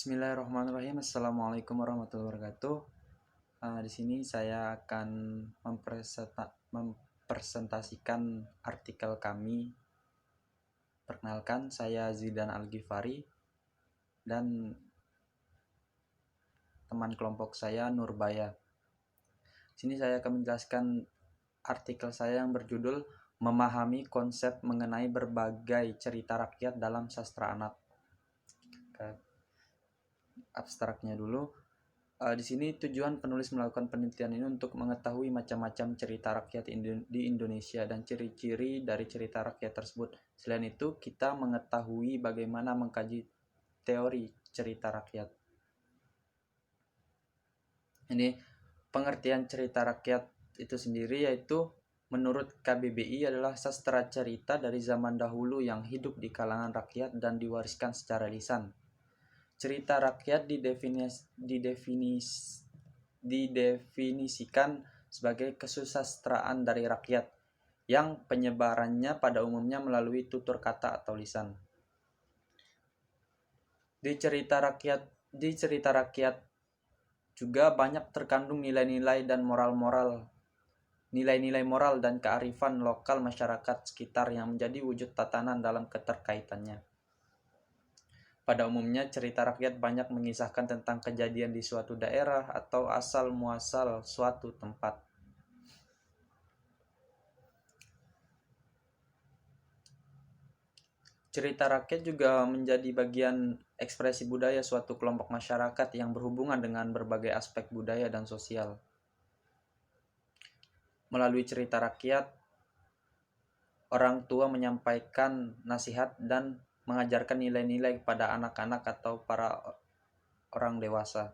Bismillahirrahmanirrahim. Assalamualaikum warahmatullahi wabarakatuh. Di sini saya akan mempresentasikan artikel kami. Perkenalkan, saya Zidan Al-Ghifari dan teman kelompok saya Nurbaya. Di sini saya akan menjelaskan artikel saya yang berjudul Memahami Konsep Mengenai Berbagai Cerita Rakyat dalam Sastra Anak. Abstraknya dulu. Di sini tujuan penulis melakukan penelitian ini untuk mengetahui macam-macam cerita rakyat di Indonesia dan ciri-ciri dari cerita rakyat tersebut. Selain itu, kita mengetahui bagaimana mengkaji teori cerita rakyat. Ini pengertian cerita rakyat itu sendiri yaitu menurut KBBI adalah sastra cerita dari zaman dahulu yang hidup di kalangan rakyat dan diwariskan secara lisan. Cerita rakyat didefinisikan sebagai kesusastraan dari rakyat yang penyebarannya pada umumnya melalui tutur kata atau lisan. Di cerita rakyat juga banyak terkandung nilai-nilai moral dan kearifan lokal masyarakat sekitar yang menjadi wujud tatanan dalam keterkaitannya. Pada umumnya, cerita rakyat banyak mengisahkan tentang kejadian di suatu daerah atau asal-muasal suatu tempat. Cerita rakyat juga menjadi bagian ekspresi budaya suatu kelompok masyarakat yang berhubungan dengan berbagai aspek budaya dan sosial. Melalui cerita rakyat, orang tua menyampaikan nasihat dan mengajarkan nilai-nilai kepada anak-anak atau para orang dewasa.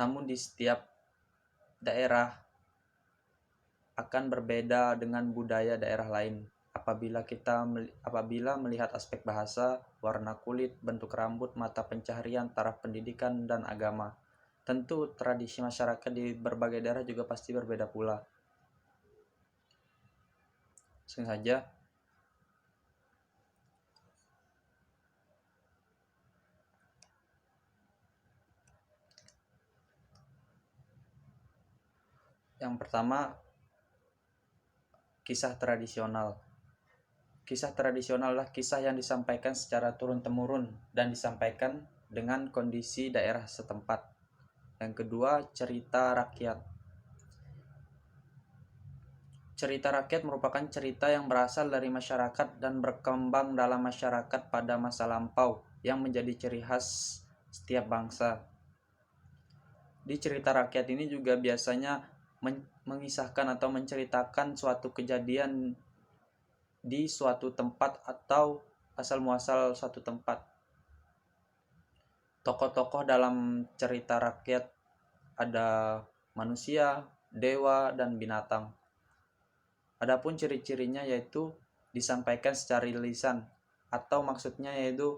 Namun di setiap daerah akan berbeda dengan budaya daerah lain. Apabila melihat aspek bahasa, warna kulit, bentuk rambut, mata pencaharian, taraf pendidikan, dan agama. Tentu tradisi masyarakat di berbagai daerah juga pasti berbeda pula. Sengaja yang pertama, kisah tradisional. Kisah tradisional adalah kisah yang disampaikan secara turun-temurun dan disampaikan dengan kondisi daerah setempat. Yang kedua, cerita rakyat. Cerita rakyat merupakan cerita yang berasal dari masyarakat dan berkembang dalam masyarakat pada masa lampau yang menjadi ciri khas setiap bangsa. Di cerita rakyat ini juga biasanya mengisahkan atau menceritakan suatu kejadian di suatu tempat atau asal-muasal suatu tempat. Tokoh-tokoh dalam cerita rakyat ada manusia, dewa, dan binatang. Adapun ciri-cirinya yaitu disampaikan secara lisan, atau maksudnya yaitu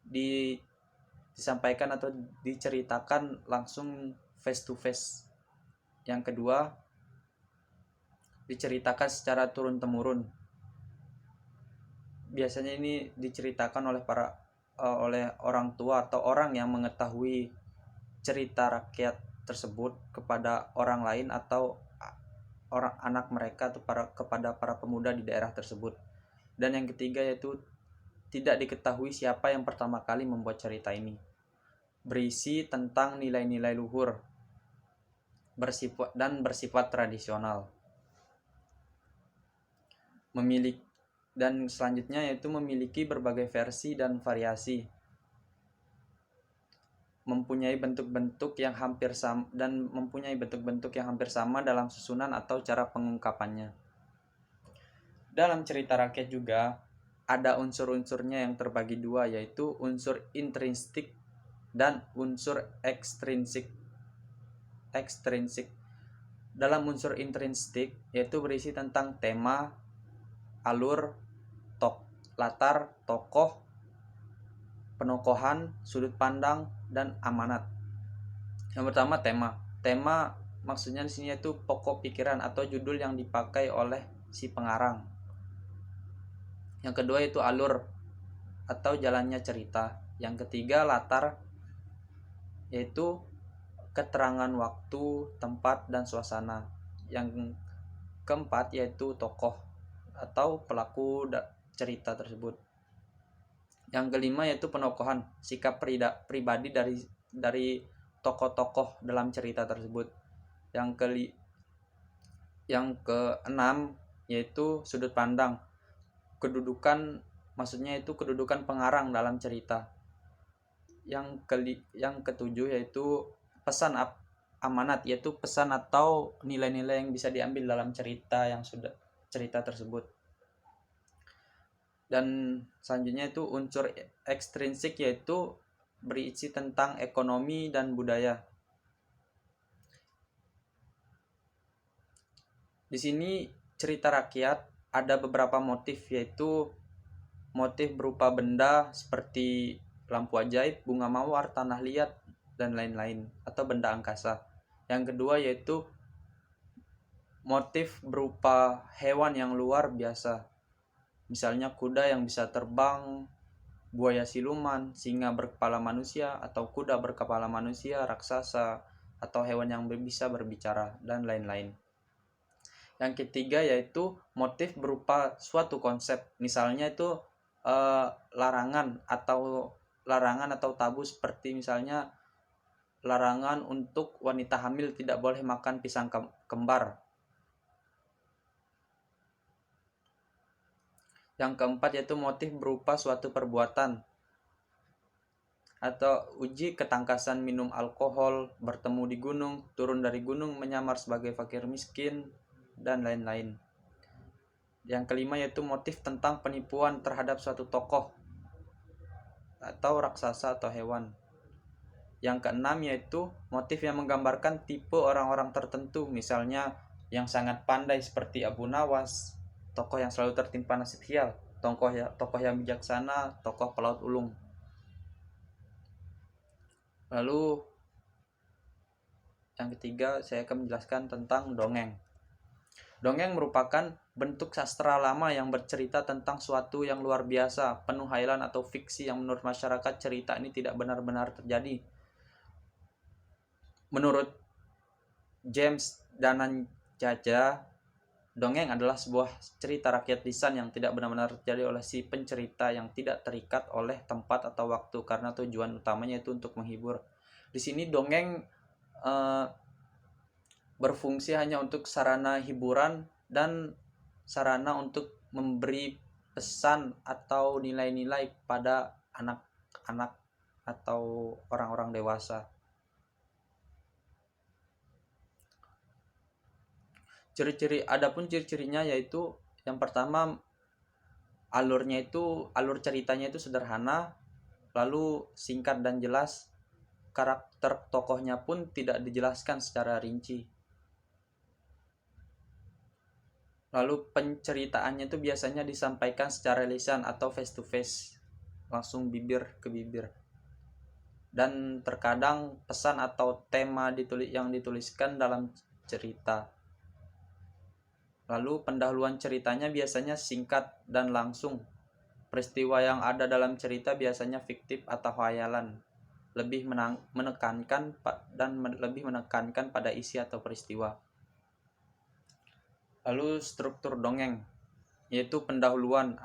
disampaikan atau diceritakan langsung face to face. Yang kedua, diceritakan secara turun-temurun. Biasanya ini diceritakan oleh orang tua atau orang yang mengetahui cerita rakyat tersebut kepada orang lain atau orang anak mereka atau kepada para pemuda di daerah tersebut. Dan yang ketiga yaitu tidak diketahui siapa yang pertama kali membuat cerita ini. Berisi tentang nilai-nilai luhur bersifat tradisional. Dan selanjutnya yaitu memiliki berbagai versi dan variasi. Mempunyai bentuk-bentuk yang hampir sama dalam susunan atau cara pengungkapannya. Dalam cerita rakyat juga ada unsur-unsurnya yang terbagi dua, yaitu unsur intrinsik dan unsur ekstrinsik. Dalam unsur intrinsik yaitu berisi tentang tema, alur, latar, tokoh, penokohan, sudut pandang, dan amanat. Yang pertama, tema. Tema maksudnya di sini yaitu pokok pikiran atau judul yang dipakai oleh si pengarang. Yang kedua yaitu alur atau jalannya cerita. Yang ketiga, latar, yaitu keterangan waktu, tempat, dan suasana. Yang keempat yaitu tokoh atau pelaku cerita tersebut. Yang kelima yaitu penokohan, sikap pribadi dari tokoh-tokoh dalam cerita tersebut. Yang keenam yaitu sudut pandang, kedudukan, maksudnya itu kedudukan pengarang dalam cerita. Yang ketujuh yaitu pesan amanat, yaitu pesan atau nilai-nilai yang bisa diambil dalam cerita tersebut. Dan selanjutnya itu unsur ekstrinsik, yaitu berisi tentang ekonomi dan budaya. Di sini cerita rakyat ada beberapa motif, yaitu motif berupa benda seperti lampu ajaib, bunga mawar, tanah liat, dan lain-lain, atau benda angkasa. Yang kedua yaitu motif berupa hewan yang luar biasa, misalnya kuda yang bisa terbang, buaya siluman, singa berkepala manusia, atau kuda berkepala manusia, raksasa, atau hewan yang bisa berbicara, dan lain-lain. Yang ketiga yaitu motif berupa suatu konsep, misalnya itu larangan atau tabu, seperti misalnya larangan untuk wanita hamil tidak boleh makan pisang kembar. Yang keempat yaitu motif berupa suatu perbuatan atau uji ketangkasan minum alkohol, bertemu di gunung, turun dari gunung, menyamar sebagai fakir miskin, dan lain-lain. Yang kelima yaitu motif tentang penipuan terhadap suatu tokoh atau raksasa atau hewan. Yang keenam yaitu motif yang menggambarkan tipe orang-orang tertentu, misalnya yang sangat pandai seperti Abu Nawas, tokoh yang selalu tertimpa nasib sial, tokoh yang bijaksana, tokoh pelaut ulung. Lalu yang ketiga saya akan menjelaskan tentang dongeng. Dongeng merupakan bentuk sastra lama yang bercerita tentang suatu yang luar biasa, penuh khayal atau fiksi yang menurut masyarakat cerita ini tidak benar-benar terjadi. Menurut James Dananjaja, dongeng adalah sebuah cerita rakyat lisan yang tidak benar-benar terjadi oleh si pencerita, yang tidak terikat oleh tempat atau waktu karena tujuan utamanya itu untuk menghibur. Di sini dongeng berfungsi hanya untuk sarana hiburan dan sarana untuk memberi pesan atau nilai-nilai pada anak-anak atau orang-orang dewasa. Adapun ciri-cirinya yaitu yang pertama, alur ceritanya itu sederhana, lalu singkat dan jelas. Karakter tokohnya pun tidak dijelaskan secara rinci. Lalu penceritaannya itu biasanya disampaikan secara lisan atau face to face, langsung bibir ke bibir. Dan terkadang pesan atau tema yang dituliskan dalam cerita. Lalu pendahuluan ceritanya biasanya singkat dan langsung. Peristiwa yang ada dalam cerita biasanya fiktif atau khayalan, lebih menekankan pada isi atau peristiwa. Lalu struktur dongeng, yaitu pendahuluan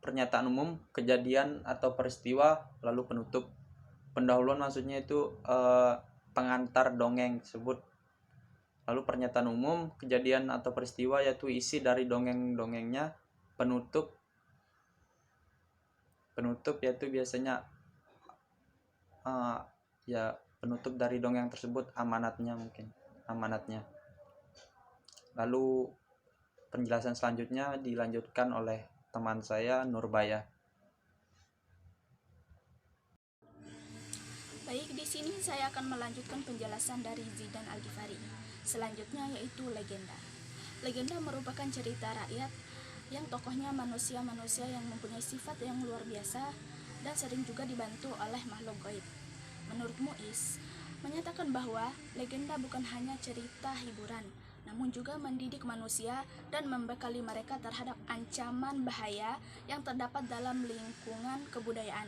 pernyataan umum, kejadian atau peristiwa, lalu penutup. Pendahuluan maksudnya itu pengantar dongeng tersebut. Lalu pernyataan umum, kejadian atau peristiwa, yaitu isi dari dongeng-dongengnya. Penutup yaitu biasanya penutup dari dongeng tersebut, amanatnya. Lalu penjelasan selanjutnya dilanjutkan oleh teman saya, Nurbaya. Baik, di sini saya akan melanjutkan penjelasan dari Zidan Al-Ghifari. Selanjutnya yaitu legenda. Legenda merupakan cerita rakyat yang tokohnya manusia-manusia yang mempunyai sifat yang luar biasa dan sering juga dibantu oleh makhluk gaib. Menurut Muiz, menyatakan bahwa legenda bukan hanya cerita hiburan, namun juga mendidik manusia dan membekali mereka terhadap ancaman bahaya yang terdapat dalam lingkungan kebudayaan.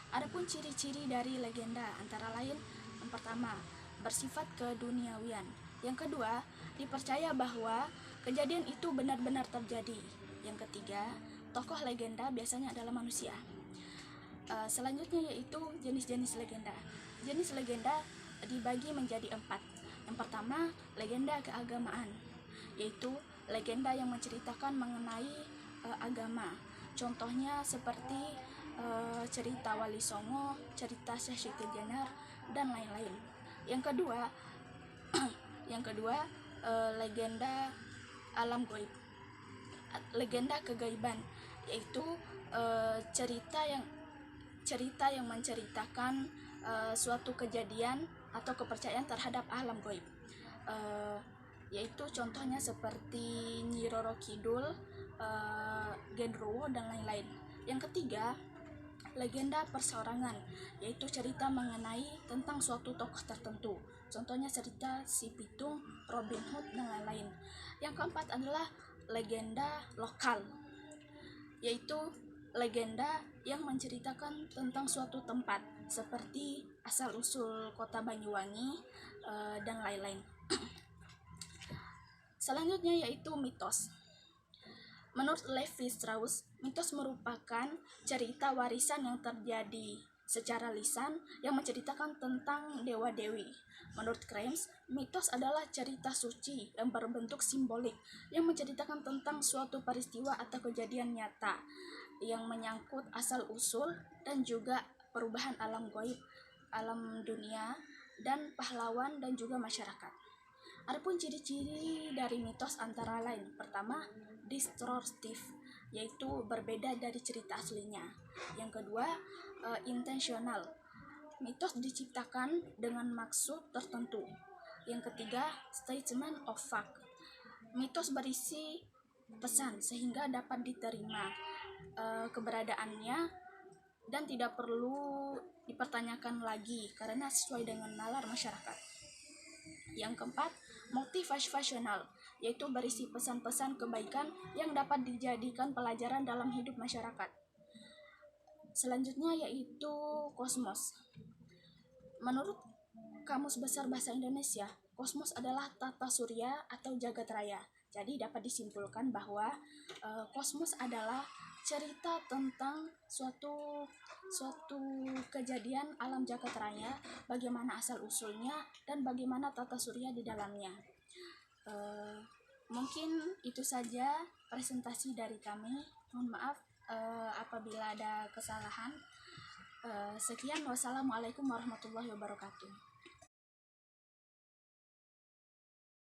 Adapun ciri-ciri dari legenda antara lain, yang pertama, bersifat keduniawian. Yang kedua, dipercaya bahwa kejadian itu benar-benar terjadi. Yang ketiga, tokoh legenda biasanya adalah manusia. Selanjutnya yaitu jenis-jenis legenda. Jenis legenda dibagi menjadi 4. Yang pertama, legenda keagamaan, yaitu legenda yang menceritakan mengenai agama. Contohnya seperti cerita Wali Songo, cerita Syekh Siti Jenar, dan lain-lain. Yang kedua, legenda alam gaib, legenda kegaiban, yaitu cerita yang menceritakan suatu kejadian atau kepercayaan terhadap alam gaib, yaitu contohnya seperti Nyi Roro Kidul, Genruwo, dan lain-lain. Yang ketiga, legenda perseorangan, yaitu cerita mengenai tentang suatu tokoh tertentu, contohnya cerita Si Pitung, Robin Hood, dan lain-lain. Yang keempat adalah legenda lokal, yaitu legenda yang menceritakan tentang suatu tempat seperti asal-usul kota Banyuwangi, dan lain-lain. Selanjutnya yaitu mitos. Menurut Levi Strauss, mitos merupakan cerita warisan yang terjadi secara lisan yang menceritakan tentang dewa-dewi. Menurut Krems, mitos adalah cerita suci yang berbentuk simbolik yang menceritakan tentang suatu peristiwa atau kejadian nyata yang menyangkut asal-usul dan juga perubahan alam gaib, alam dunia, dan pahlawan dan juga masyarakat. Adapun ciri-ciri dari mitos antara lain, pertama, distortif, yaitu berbeda dari cerita aslinya. Yang kedua, intensional, mitos diciptakan dengan maksud tertentu. Yang ketiga, statement of fact, mitos berisi pesan sehingga dapat diterima keberadaannya dan tidak perlu dipertanyakan lagi karena sesuai dengan nalar masyarakat. Yang keempat, motivasional, yaitu berisi pesan-pesan kebaikan yang dapat dijadikan pelajaran dalam hidup masyarakat. Selanjutnya yaitu kosmos. Menurut Kamus Besar Bahasa Indonesia, kosmos adalah tata surya atau jagat raya. Jadi dapat disimpulkan bahwa kosmos adalah cerita tentang suatu kejadian alam jagat raya, bagaimana asal usulnya dan bagaimana tata surya di dalamnya. Mungkin itu saja presentasi dari kami. Mohon maaf apabila ada kesalahan. Sekian, wassalamualaikum warahmatullahi wabarakatuh.